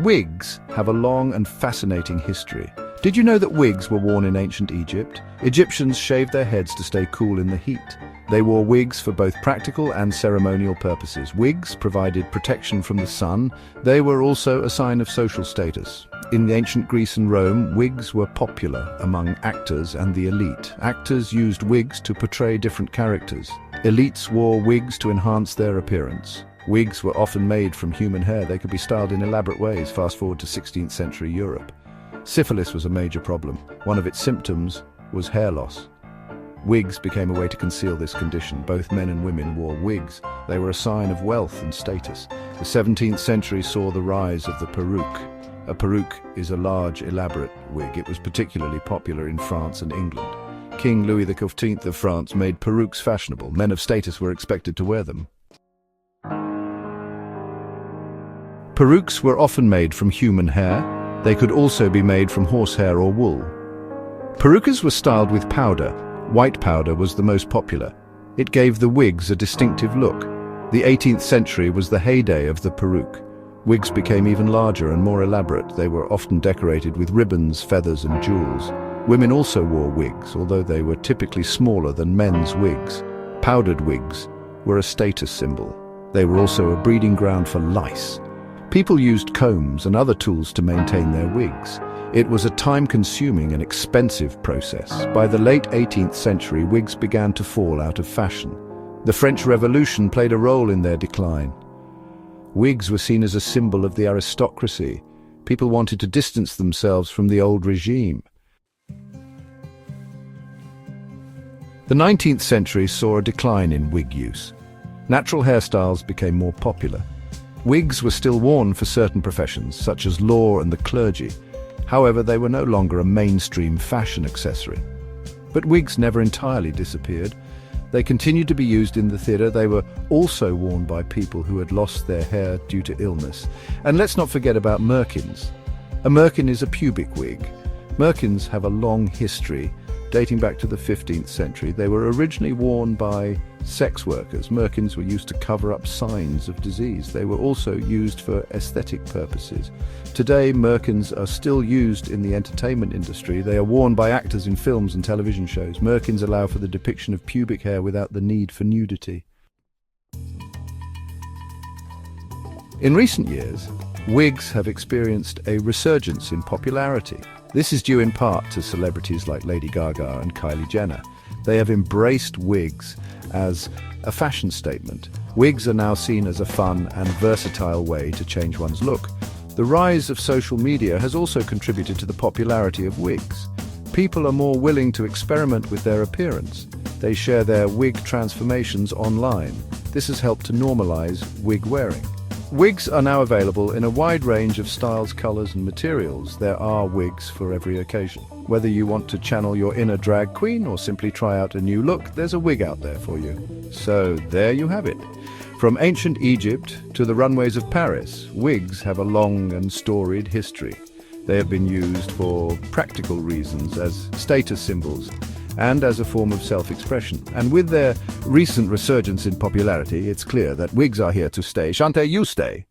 Wigs have a long and fascinating history. Did you know that wigs were worn in ancient Egypt? Egyptians shaved their heads to stay cool in the heat. They wore wigs for both practical and ceremonial purposes. Wigs provided protection from the sun. They were also a sign of social status. In ancient Greece and Rome, wigs were popular among actors and the elite. Actors used wigs to portray different characters. Elites wore wigs to enhance their appearance. Wigs were often made from human hair. They could be styled in elaborate ways. Fast forward to 16th century Europe. Syphilis was a major problem. One of its symptoms was hair loss. Wigs became a way to conceal this condition. Both men and women wore wigs. They were a sign of wealth and status. The 17th century saw the rise of the peruke. A peruke is a large, elaborate wig. It was particularly popular in France and England. King Louis XV of France made perukes fashionable. Men of status were expected to wear them. Perukes were often made from human hair. They could also be made from horsehair or wool. Perukas were styled with powder. White powder was the most popular. It gave the wigs a distinctive look. The 18th century was the heyday of the peruke. Wigs became even larger and more elaborate. They were often decorated with ribbons, feathers, and jewels. Women also wore wigs, although they were typically smaller than men's wigs. Powdered wigs were a status symbol. They were also a breeding ground for lice. People used combs and other tools to maintain their wigs. It was a time-consuming and expensive process. By the late 18th century, wigs began to fall out of fashion. The French Revolution played a role in their decline. Wigs were seen as a symbol of the aristocracy. People wanted to distance themselves from the old regime. The 19th century saw a decline in wig use. Natural hairstyles became more popular. Wigs were still worn for certain professions, such as law and the clergy. However, they were no longer a mainstream fashion accessory. But wigs never entirely disappeared. They continued to be used in the theatre. They were also worn by people who had lost their hair due to illness. And let's not forget about merkins. A merkin is a pubic wig. Merkins have a long history, dating back to the 15th century. They were originally worn by sex workers. Merkins were used to cover up signs of disease. They were also used for aesthetic purposes. Today, merkins are still used in the entertainment industry. They are worn by actors in films and television shows. Merkins allow for the depiction of pubic hair without the need for nudity. In recent years, wigs have experienced a resurgence in popularity. This is due in part to celebrities like Lady Gaga and Kylie Jenner. They have embraced wigs as a fashion statement. Wigs are now seen as a fun and versatile way to change one's look. The rise of social media has also contributed to the popularity of wigs. People are more willing to experiment with their appearance. They share their wig transformations online. This has helped to normalize wig wearing. Wigs are now available in a wide range of styles, colors, and materials. There are wigs for every occasion. Whether you want to channel your inner drag queen or simply try out a new look, there's a wig out there for you. So there you have it. From ancient Egypt to the runways of Paris, wigs have a long and storied history. They have been used for practical reasons, as status symbols, and as a form of self-expression. And with their recent resurgence in popularity, it's clear that wigs are here to stay. Shantae, you stay.